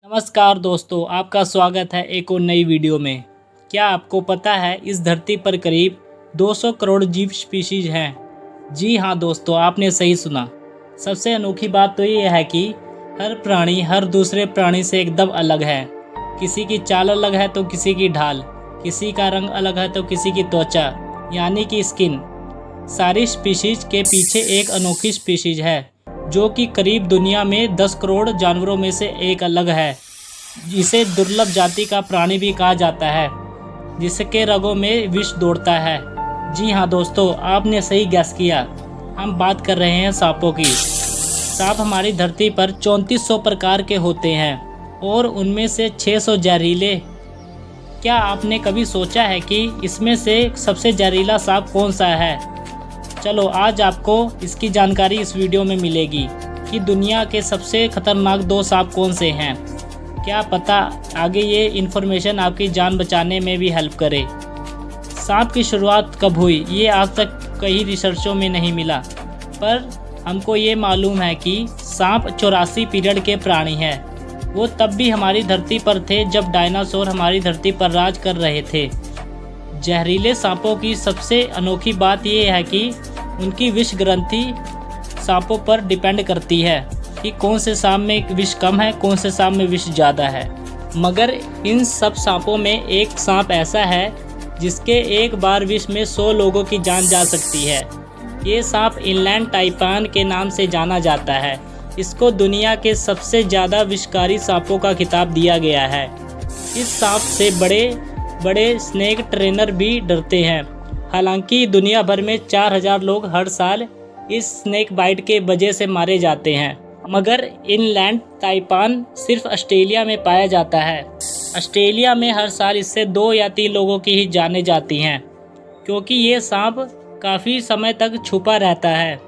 नमस्कार दोस्तों, आपका स्वागत है एक और नई वीडियो में। क्या आपको पता है इस धरती पर करीब 200 करोड़ जीव स्पीशीज हैं। जी हाँ दोस्तों, आपने सही सुना। सबसे अनोखी बात तो ये है कि हर प्राणी हर दूसरे प्राणी से एकदम अलग है। किसी की चाल अलग है तो किसी की ढाल, किसी का रंग अलग है तो किसी की त्वचा यानी कि स्किन। सारी स्पीशीज के पीछे एक अनोखी स्पीशीज है जो कि करीब दुनिया में 10 करोड़ जानवरों में से एक अलग है, जिसे दुर्लभ जाति का प्राणी भी कहा जाता है, जिसके रगों में विष दौड़ता है। जी हाँ दोस्तों, आपने सही गैस किया। हम बात कर रहे हैं सांपों की। सांप हमारी धरती पर 3400 प्रकार के होते हैं और उनमें से 600 जहरीले। क्या आपने कभी सोचा है कि इसमें से सबसे जहरीला सांप कौन सा है? चलो आज आपको इसकी जानकारी इस वीडियो में मिलेगी कि दुनिया के सबसे खतरनाक 2 सांप कौन से हैं। क्या पता आगे ये इन्फॉर्मेशन आपकी जान बचाने में भी हेल्प करे। सांप की शुरुआत कब हुई ये आज तक कई रिसर्चों में नहीं मिला, पर हमको ये मालूम है कि सांप 84 पीरियड के प्राणी हैं। वो तब भी हमारी धरती पर थे जब डायनासोर हमारी धरती पर राज कर रहे थे। जहरीले सांपों की सबसे अनोखी बात यह है कि उनकी विष ग्रंथि सांपों पर डिपेंड करती है कि कौन से सांप में विष कम है, कौन से सांप में विष ज़्यादा है। मगर इन सब सांपों में एक सांप ऐसा है जिसके एक बार विष में 100 लोगों की जान जा सकती है। ये सांप इनलैंड टाइपान के नाम से जाना जाता है। इसको दुनिया के सबसे ज़्यादा विषकारी सांपों का खिताब दिया गया है। इस सांप से बड़े बड़े स्नेक ट्रेनर भी डरते हैं। हालांकि दुनिया भर में 4000 लोग हर साल इस स्नेक बाइट के वजह से मारे जाते हैं, मगर इनलैंड ताइपान सिर्फ ऑस्ट्रेलिया में पाया जाता है। ऑस्ट्रेलिया में हर साल इससे 2 या 3 लोगों की ही जाने जाती हैं, क्योंकि ये सांप काफ़ी समय तक छुपा रहता है।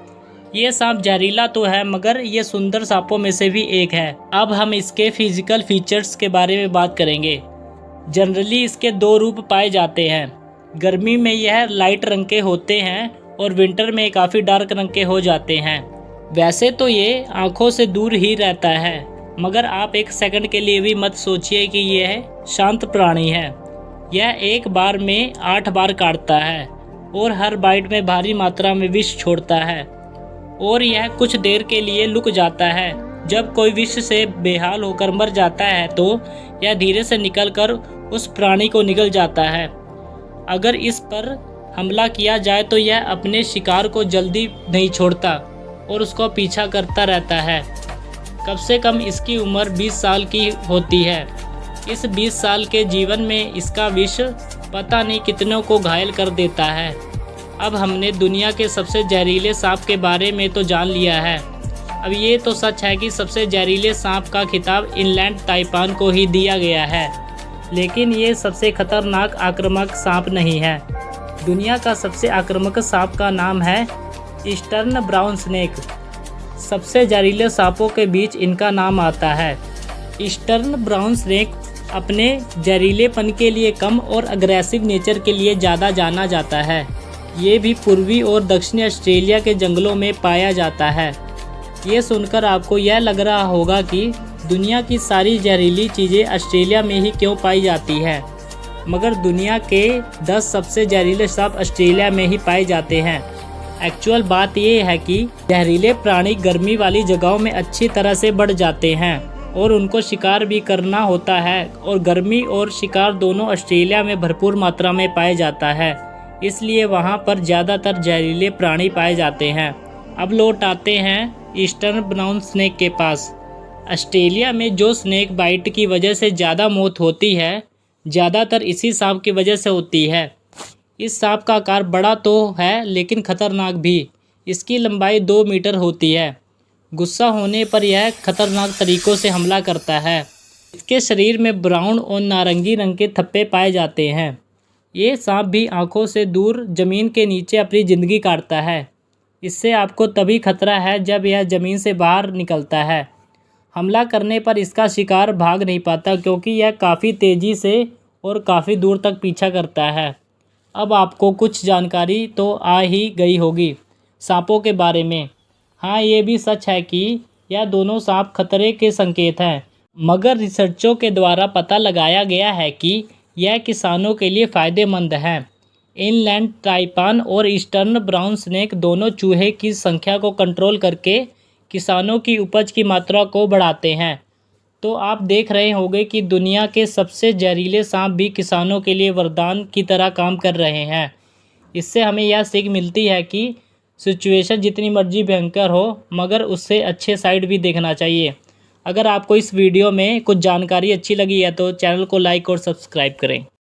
ये सांप जहरीला तो है, मगर ये सुंदर सांपों में से भी एक है। अब हम इसके फिजिकल फीचर्स के बारे में बात करेंगे। जनरली इसके 2 रूप पाए जाते हैं। गर्मी में यह लाइट रंग के होते हैं और विंटर में काफ़ी डार्क रंग के हो जाते हैं। वैसे तो ये आँखों से दूर ही रहता है, मगर आप एक सेकंड के लिए भी मत सोचिए कि यह शांत प्राणी है। यह एक बार में 8 बार काटता है और हर बाइट में भारी मात्रा में विष छोड़ता है, और यह कुछ देर के लिए लुक जाता है। जब कोई विष से बेहाल होकर मर जाता है तो यह धीरे से निकलकर उस प्राणी को निगल जाता है। अगर इस पर हमला किया जाए तो यह अपने शिकार को जल्दी नहीं छोड़ता और उसको पीछा करता रहता है। कम से कम इसकी उम्र 20 साल की होती है। इस 20 साल के जीवन में इसका विष पता नहीं कितनों को घायल कर देता है। अब हमने दुनिया के सबसे जहरीले सांप के बारे में तो जान लिया है। अब ये तो सच है कि सबसे जहरीले सांप का खिताब इनलैंड ताइपान को ही दिया गया है, लेकिन ये सबसे खतरनाक आक्रामक सांप नहीं है। दुनिया का सबसे आक्रामक सांप का नाम है ईस्टर्न ब्राउन स्नेक। सबसे जहरीले सांपों के बीच इनका नाम आता है। ईस्टर्न ब्राउन स्नेक अपने जहरीलेपन के लिए कम और अग्रेसिव नेचर के लिए ज़्यादा जाना जाता है। ये भी पूर्वी और दक्षिणी ऑस्ट्रेलिया के जंगलों में पाया जाता है। ये सुनकर आपको यह लग रहा होगा कि दुनिया की सारी जहरीली चीज़ें ऑस्ट्रेलिया में ही क्यों पाई जाती है, मगर दुनिया के 10 सबसे जहरीले सांप ऑस्ट्रेलिया में ही पाए जाते हैं। एक्चुअल बात यह है कि जहरीले प्राणी गर्मी वाली जगहों में अच्छी तरह से बढ़ जाते हैं और उनको शिकार भी करना होता है, और गर्मी और शिकार दोनों ऑस्ट्रेलिया में भरपूर मात्रा में पाया जाता है, इसलिए वहाँ पर ज़्यादातर जहरीले प्राणी पाए जाते हैं। अब लौट आते हैं ईस्टर्न ब्राउन स्नेक के पास। ऑस्ट्रेलिया में जो स्नेक बाइट की वजह से ज़्यादा मौत होती है, ज़्यादातर इसी सांप की वजह से होती है। इस सांप का आकार बड़ा तो है लेकिन खतरनाक भी। इसकी लंबाई 2 मीटर होती है। गुस्सा होने पर यह खतरनाक तरीक़ों से हमला करता है। इसके शरीर में ब्राउन और नारंगी रंग के थप्पे पाए जाते हैं। ये सांप भी आँखों से दूर ज़मीन के नीचे अपनी ज़िंदगी काटता है। इससे आपको तभी खतरा है जब यह ज़मीन से बाहर निकलता है। हमला करने पर इसका शिकार भाग नहीं पाता, क्योंकि यह काफ़ी तेज़ी से और काफ़ी दूर तक पीछा करता है। अब आपको कुछ जानकारी तो आ ही गई होगी सांपों के बारे में। हाँ, ये भी सच है कि यह दोनों सांप खतरे के संकेत हैं, मगर रिसर्चों के द्वारा पता लगाया गया है कि यह किसानों के लिए फ़ायदेमंद है। इनलैंड ताइपान और ईस्टर्न ब्राउन स्नेक दोनों चूहे की संख्या को कंट्रोल करके किसानों की उपज की मात्रा को बढ़ाते हैं। तो आप देख रहे होंगे कि दुनिया के सबसे जहरीले सांप भी किसानों के लिए वरदान की तरह काम कर रहे हैं। इससे हमें यह सीख मिलती है कि सिचुएशन जितनी मर्जी भयंकर हो, मगर उससे अच्छे साइड भी देखना चाहिए। अगर आपको इस वीडियो में कुछ जानकारी अच्छी लगी है तो चैनल को लाइक और सब्सक्राइब करें।